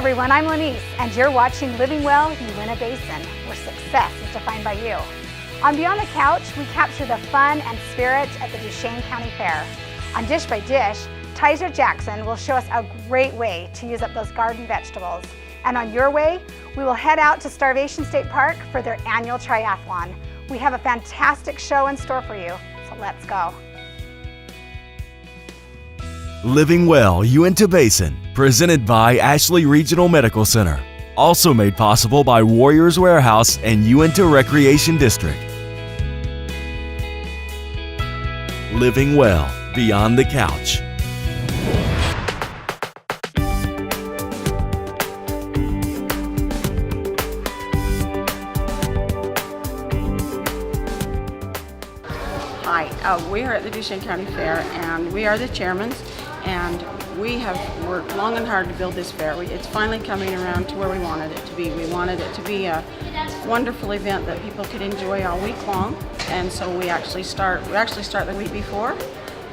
everyone, I'm Lenise, and you're watching Living Well, Uintah Basin, where success is defined by you. On Beyond the Couch, we capture the fun and spirit at the Duchesne County Fair. On Dish by Dish, Taija Jackson will show us a great way to use up those garden vegetables. And on Your Way, we will head out to Starvation State Park for their annual triathlon. We have a fantastic show in store for you, so let's go. Living Well, Uintah Basin, presented by Ashley Regional Medical Center. Also made possible by Warriors Warehouse and Uintah Recreation District. Living Well, Beyond the Couch. Hi, we are at the Duchesne County Fair, and we are the chairmen, and we have worked long and hard to build this fair. It's finally coming around to where we wanted it to be. We wanted it to be a wonderful event that people could enjoy all week long, and so we actually start the week before,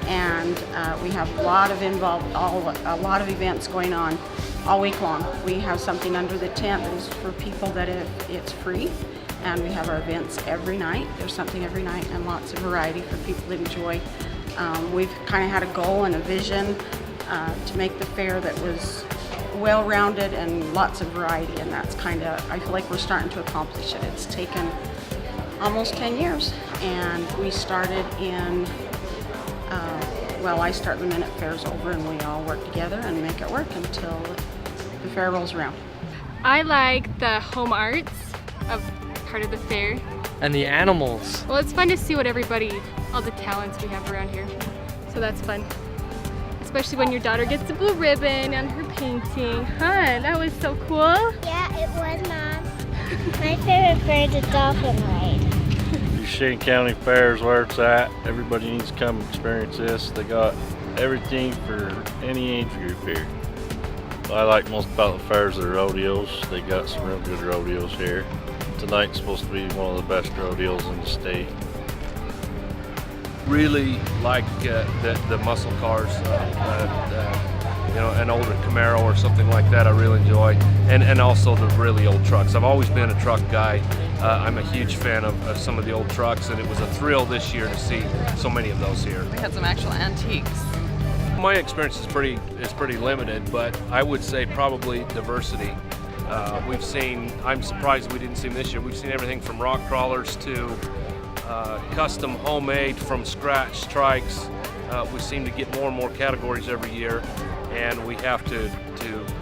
and we have a lot of events going on all week long. We have something under the tent that is for people that it's free. And we have our events every night. There's something every night and lots of variety for people to enjoy. We've kind of had a goal and a vision to make the fair that was well-rounded and lots of variety, and that's kind of, I feel like we're starting to accomplish it. It's taken almost 10 years, and we started in, I start the minute fair's over, and we all work together and make it work until the fair rolls around. I like the home arts of part of the fair. And the animals. Well, it's fun to see what all the talents we have around here. So that's fun. Especially when your daughter gets a blue ribbon on her painting. Huh, that was so cool. Yeah, it was, Mom. My favorite fair is the dolphin ride. Duchesne County Fair is where it's at. Everybody needs to come experience this. They got everything for any age group here. What I like most about the fair is the rodeos. They got some real good rodeos here. Tonight's supposed to be one of the best rodeos in the state. Really like the muscle cars, an older Camaro or something like that I really enjoy, and also the really old trucks. I've always been a truck guy. I'm a huge fan of some of the old trucks, and it was a thrill this year to see so many of those here. We had some actual antiques. My experience is pretty limited, but I would say probably diversity. We've seen, I'm surprised we didn't see them this year, we've seen everything from rock crawlers to custom homemade from scratch trikes. We seem to get more and more categories every year, and we have to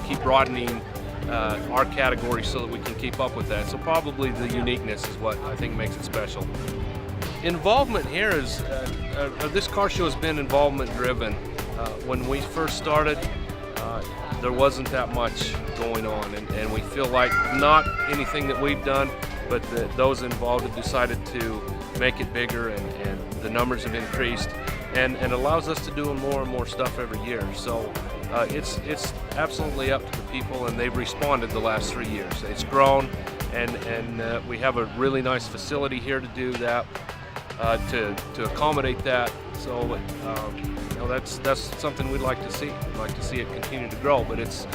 keep broadening our categories so that we can keep up with that. So probably the uniqueness is what I think makes it special. Involvement here is, this car show has been involvement driven. When we first started, there wasn't that much going on, and we feel like not anything that we've done, but those involved have decided to make it bigger, and the numbers have increased, and allows us to do more and more stuff every year. So it's absolutely up to the people, and they've responded the last 3 years. It's grown, and we have a really nice facility here to do that, to accommodate that. So that's something we'd like to see. We'd like to see it continue to grow, but it's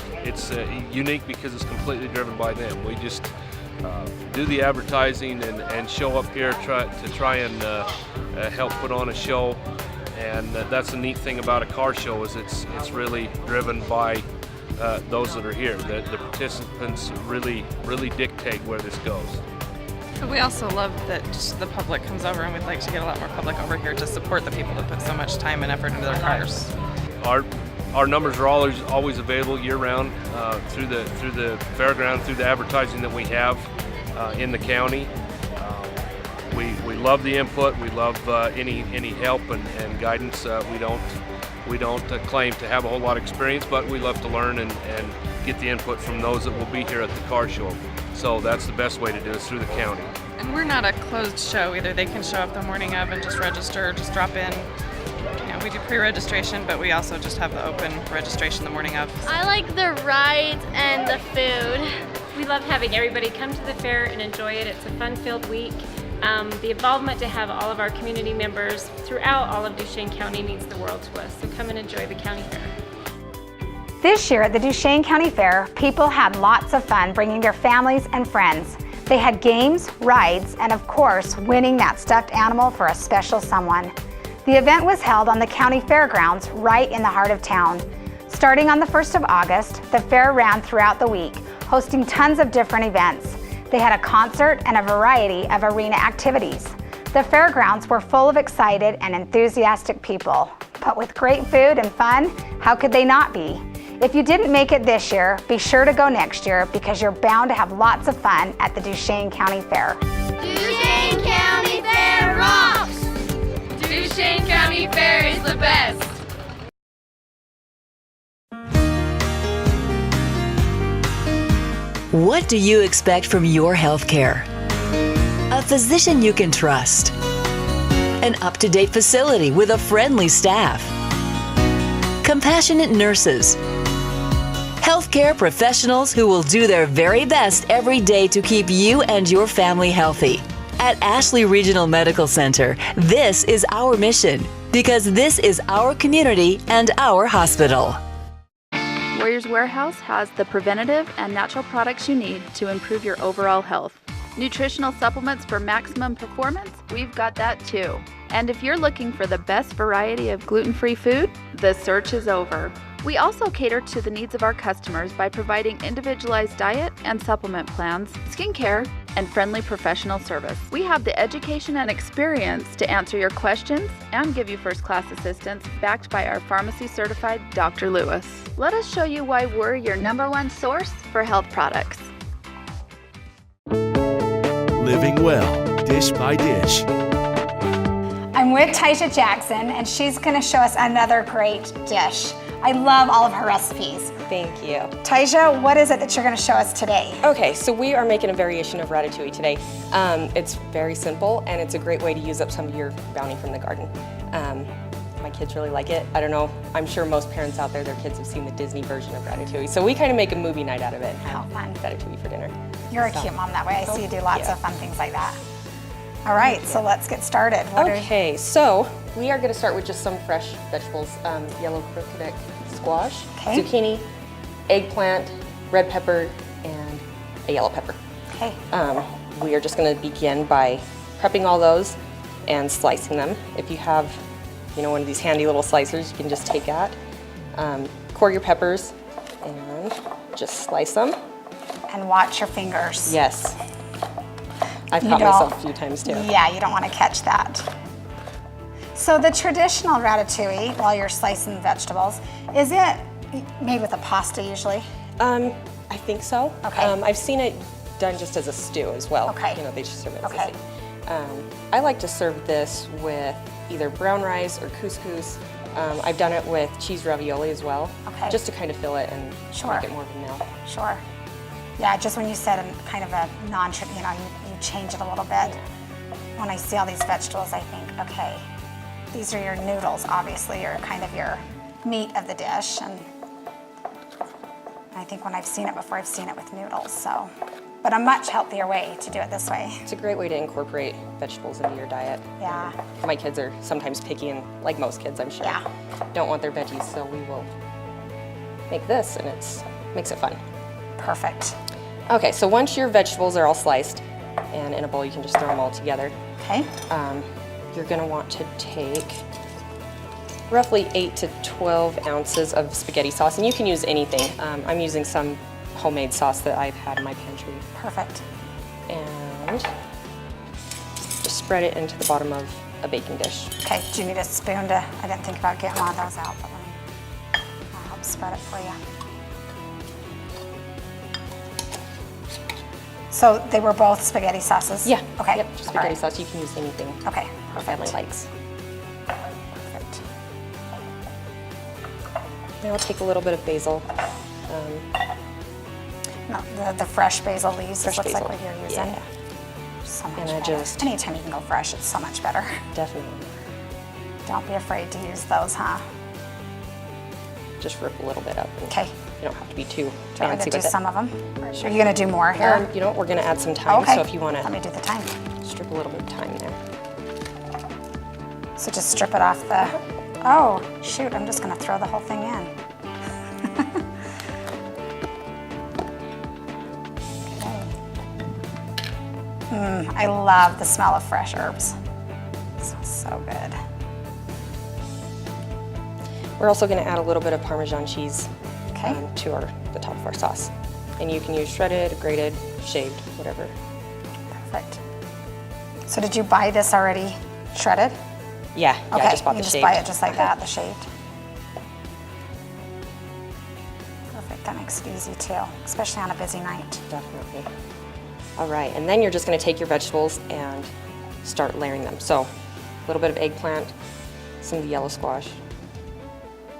unique because it's completely driven by them. We just do the advertising and show up here to try and help put on a show, and that's the neat thing about a car show is it's really driven by those that are here. The participants really dictate where this goes. We also love that just the public comes over, and we'd like to get a lot more public over here to support the people that put so much time and effort into their cars. Our numbers are always available year-round through the fairground, through the advertising that we have in the county. We love the input. We love any help and guidance. We don't claim to have a whole lot of experience, but we love to learn and get the input from those that will be here at the car show. So that's the best way to do it, through the county. And we're not a closed show either. They can show up the morning of and just register, or just drop in. We do pre-registration, but we also just have the open registration the morning of. I like the rides and the food. We love having everybody come to the fair and enjoy it. It's a fun-filled week. The involvement to have all of our community members throughout all of Duchesne County means the world to us. So come and enjoy the county fair. This year at the Duchesne County Fair, people had lots of fun bringing their families and friends. They had games, rides, and of course, winning that stuffed animal for a special someone. The event was held on the county fairgrounds right in the heart of town. Starting on the 1st of August, the fair ran throughout the week, hosting tons of different events. They had a concert and a variety of arena activities. The fairgrounds were full of excited and enthusiastic people. But with great food and fun, how could they not be? If you didn't make it this year, be sure to go next year because you're bound to have lots of fun at the Duchesne County Fair. Duchesne County Fair rocks! Duchesne County Fair is the best! What do you expect from your health care? A physician you can trust. An up-to-date facility with a friendly staff. Compassionate nurses. Healthcare professionals who will do their very best every day to keep you and your family healthy. At Ashley Regional Medical Center, this is our mission because this is our community and our hospital. Warriors Warehouse has the preventative and natural products you need to improve your overall health. Nutritional supplements for maximum performance, we've got that too. And if you're looking for the best variety of gluten-free food, the search is over. We also cater to the needs of our customers by providing individualized diet and supplement plans, skincare, and friendly professional service. We have the education and experience to answer your questions and give you first-class assistance backed by our pharmacy-certified Dr. Lewis. Let us show you why we're your #1 source for health products. Living well, dish by dish. I'm with Taija Jackson, and she's gonna show us another great dish. I love all of her recipes. Thank you. Taija, what is it that you're gonna show us today? Okay, so we are making a variation of ratatouille today. It's very simple, and it's a great way to use up some of your bounty from the garden. My kids really like it. I don't know, I'm sure most parents out there, their kids have seen the Disney version of ratatouille. So we kind of make a movie night out of it. How fun. Ratatouille for dinner. You're a cute mom that way. I see you do lots of fun things like that. All right, so let's get started. Okay, so we are going to start with just some fresh vegetables. Yellow crooked squash, zucchini, eggplant, red pepper, and a yellow pepper. Okay. We are just going to begin by prepping all those and slicing them. If you have, one of these handy little slicers, you can just take that. Core your peppers and just slice them. And watch your fingers. Yes. I've caught myself a few times too. Yeah, you don't want to catch that. So the traditional ratatouille, while you're slicing the vegetables, is it made with a pasta usually? I think so. Okay. I've seen it done just as a stew as well. Okay. They just serve it as a stew. I like to serve this with either brown rice or couscous. I've done it with cheese ravioli as well. Okay. Just to kind of fill it and make it more of a meal. Sure. Yeah, just when you said kind of a you change it a little bit. When I see all these vegetables, I think, okay, these are your noodles, obviously, or kind of your meat of the dish. And I think when I've seen it before, I've seen it with noodles, so. But a much healthier way to do it this way. It's a great way to incorporate vegetables into your diet. Yeah. My kids are sometimes picky, and like most kids, I'm sure, don't want their veggies, so we will make this, and it makes it fun. Perfect. Okay, so once your vegetables are all sliced, and in a bowl, you can just throw them all together. Okay. You're gonna want to take roughly 8 to 12 ounces of spaghetti sauce, and you can use anything. I'm using some homemade sauce that I've had in my pantry. Perfect. And just spread it into the bottom of a baking dish. Okay, do you need a spoon to, I didn't think about getting one of those out, but I'll help spread it for you. So they were both spaghetti sauces? Yeah. Okay. Yep, just spaghetti sauce. You can use anything okay. your family likes. Perfect. Now I'll take a little bit of basil. No, the fresh basil leaves, Fresh looks basil. like what you're using. Yeah. So much And I better. just- Anytime you can go fresh, it's so much better. Definitely. Don't be afraid to use those, huh? Just rip a little bit up. Okay. You don't have to be too Do you want me fancy to do with it. some of them? Are you going to do more here? You know what, we're going to add some thyme, okay. so if you want to Let me do the thyme. strip a little bit of thyme there. So just strip it off the... Oh, shoot, I'm just going to throw the whole thing in. I love the smell of fresh herbs. It smells so good. We're also going to add a little bit of Parmesan cheese Okay. to the top of our sauce. And you can use shredded, grated, shaved, whatever. Perfect. So did you buy this already shredded? Yeah, Okay, I just bought you the just shaved. buy it just like that, the shaved. Perfect, that makes it easy too, especially on a busy night. Definitely. All right, and then you're just going to take your vegetables and start layering them. So a little bit of eggplant, some of the yellow squash.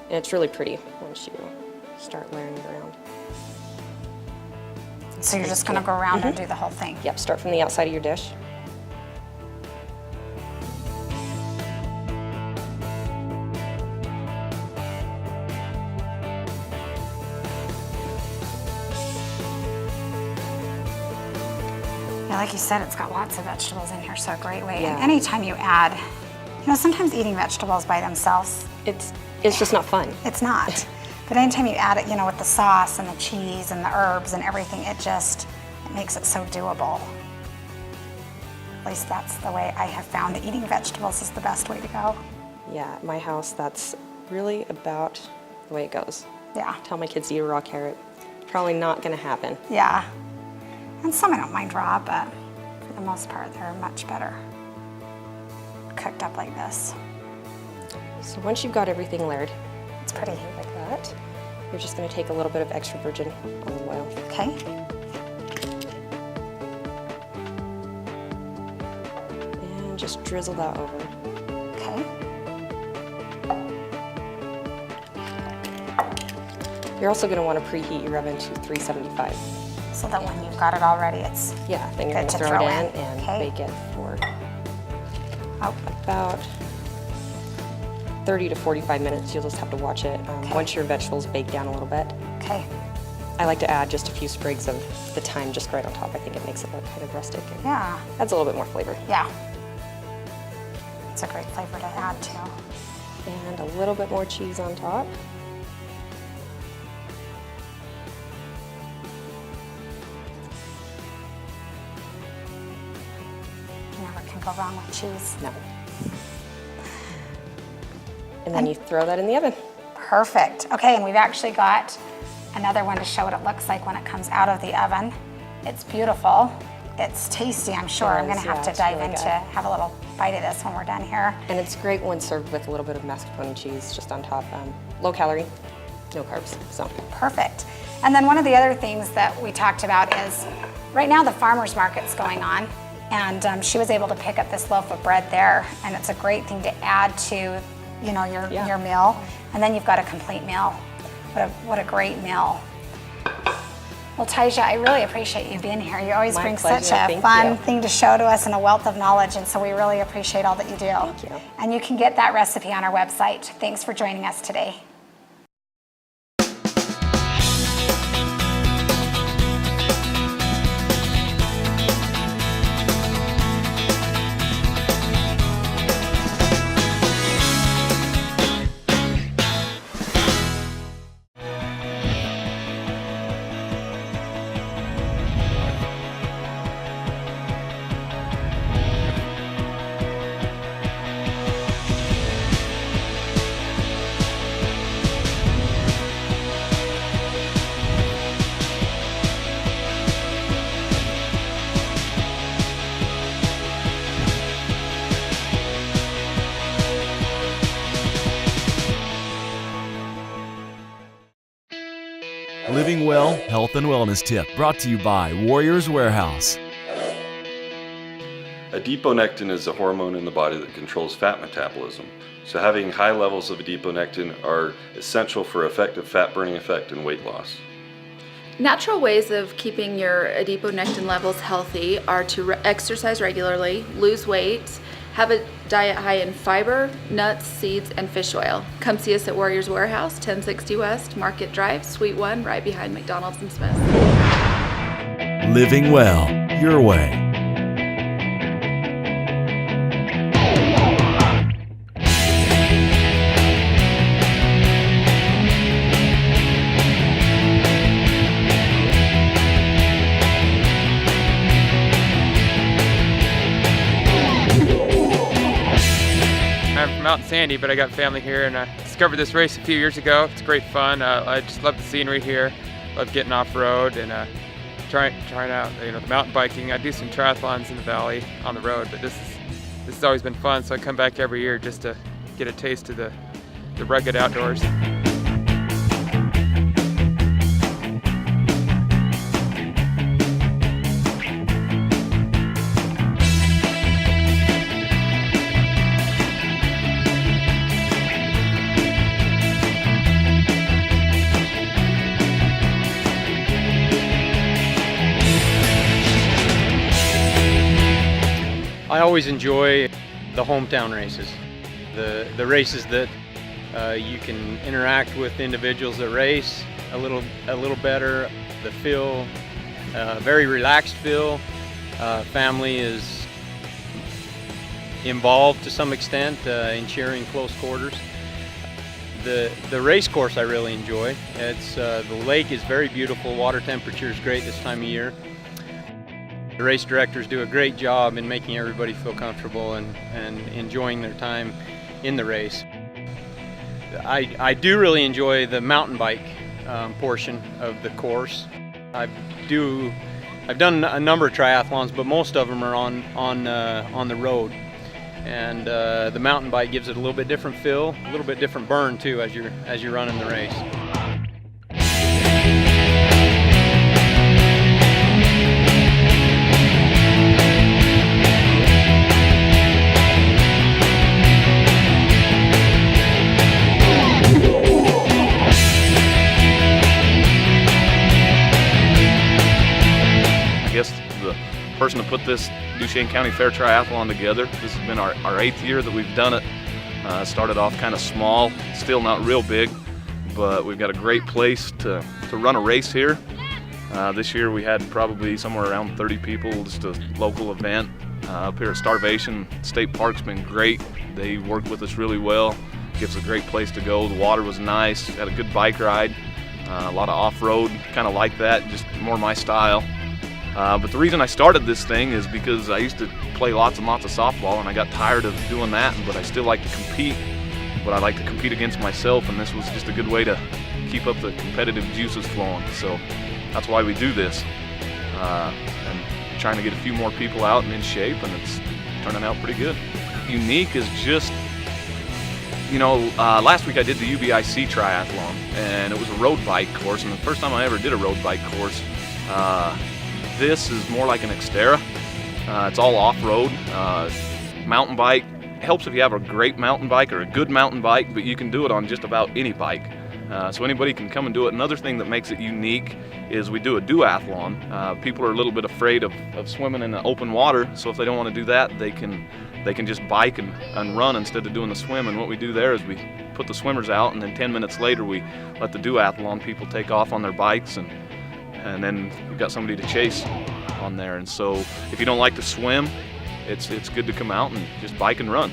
And it's really pretty once you start layering it around. So you're just gonna go around and do the whole thing? Yep, start from the outside of your dish. Yeah, like you said, it's got lots of vegetables in here, so a great way. Yeah. And anytime you add, sometimes eating vegetables by themselves, it's just not fun. It's not. But anytime you add it, with the sauce and the cheese and the herbs and everything, it makes it so doable. At least that's the way I have found that eating vegetables is the best way to go. Yeah, at my house, that's really about the way it goes. Yeah. Tell my kids to eat a raw carrot. Probably not going to happen. Yeah. And some I don't mind raw, but for the most part, they're much better cooked up like this. So once you've got everything layered, it's pretty like that, you're just going to take a little bit of extra virgin olive oil. Okay. And just drizzle that over. Okay. You're also going to want to preheat your oven to 375. So that when you've got it already, it's then you're going good to to throw throw it in in. and Okay. bake it for about 30 to 45 minutes. You'll just have to watch it once your vegetables bake down a little bit. Okay. I like to add just a few sprigs of the thyme just right on top. I think it makes it look kind of rustic and adds a little bit more flavor. Yeah. It's a great flavor to add too. And a little bit more cheese on top. You never can go wrong with cheese. No. And then you throw that in the oven. Perfect. Okay, and we've actually got another one to show what it looks like when it comes out of the oven. It's beautiful. It's tasty, I'm sure. I'm gonna have to dive into, have a little bite of this when we're done here. And it's great when served with a little bit of mascarpone cheese just on top. Low calorie, no carbs, so. Perfect. And then one of the other things that we talked about is, right now the farmer's market's going on, and she was able to pick up this loaf of bread there, and it's a great thing to add to your meal, and then you've got a complete meal. What a great meal. Well, Taija, I really appreciate you being here. You always bring such a fun thing to show to us and a wealth of knowledge, and so we really appreciate all that you do. Thank you. And you can get that recipe on our website. Thanks for joining us today. Living Well Health and Wellness Tip brought to you by Warriors Warehouse. Adiponectin is a hormone in the body that controls fat metabolism. So having high levels of adiponectin are essential for effective fat burning effect and weight loss. Natural ways of keeping your adiponectin levels healthy are to exercise regularly, lose weight, have a diet high in fiber, nuts, seeds, and fish oil. Come see us at Warriors Warehouse, 1060 West, Market Drive, Suite 1, right behind McDonald's and Smith. Living well, your way. out in Sandy, but I got family here, and I discovered this race a few years ago. It's great fun. I just love the scenery here. Love getting off-road and trying out, the mountain biking. I do some triathlons in the valley on the road, but this has always been fun. So I come back every year just to get a taste of the rugged outdoors. I always enjoy the hometown races, the races that you can interact with individuals that race a little better. The feel, very relaxed feel. Family is involved to some extent in cheering close quarters. The race course I really enjoy. It's the lake is very beautiful. Water temperature is great this time of year. The race directors do a great job in making everybody feel comfortable and enjoying their time in the race. I do really enjoy the mountain bike portion of the course. I've done a number of triathlons, but most of them are on the road. And the mountain bike gives it a little bit different feel, a little bit different burn too as you're running the race. The person to put this Duchesne County Fair Triathlon together. This has been our 8th year that we've done it. Started off kind of small, still not real big, but we've got a great place to run a race here. This year we had probably somewhere around 30 people, just a local event up here at Starvation. State Park's been great. They worked with us really well. Gives a great place to go. The water was nice, had a good bike ride, a lot of off-road, kind of like that, just more my style. But the reason I started this thing is because I used to play lots and lots of softball, and I got tired of doing that, but I still like to compete. But I like to compete against myself, and this was just a good way to keep up the competitive juices flowing. So that's why we do this. And trying to get a few more people out and in shape, and it's turning out pretty good. Unique is just, last week I did the UBIC triathlon, and it was a road bike course, and the first time I ever did a road bike course. This is more like an Xterra. It's all off-road. Mountain bike. Helps if you have a great mountain bike or a good mountain bike, but you can do it on just about any bike. So anybody can come and do it. Another thing that makes it unique is we do a duathlon. People are a little bit afraid of swimming in the open water, so if they don't want to do that, they can just bike and run instead of doing the swim. And what we do there is we put the swimmers out, and then 10 minutes later we let the duathlon people take off on their bikes, and then we've got somebody to chase on there. And so if you don't like to swim, it's good to come out and just bike and run.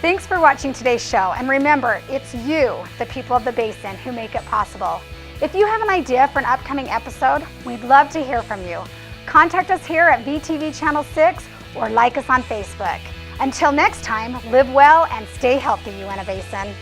Thanks for watching today's show, and remember, it's you, the people of the Basin, who make it possible. If you have an idea for an upcoming episode, we'd love to hear from you. Contact us here at VTV Channel 6 or like us on Facebook. Until next time, live well and stay healthy, Uintah Basin.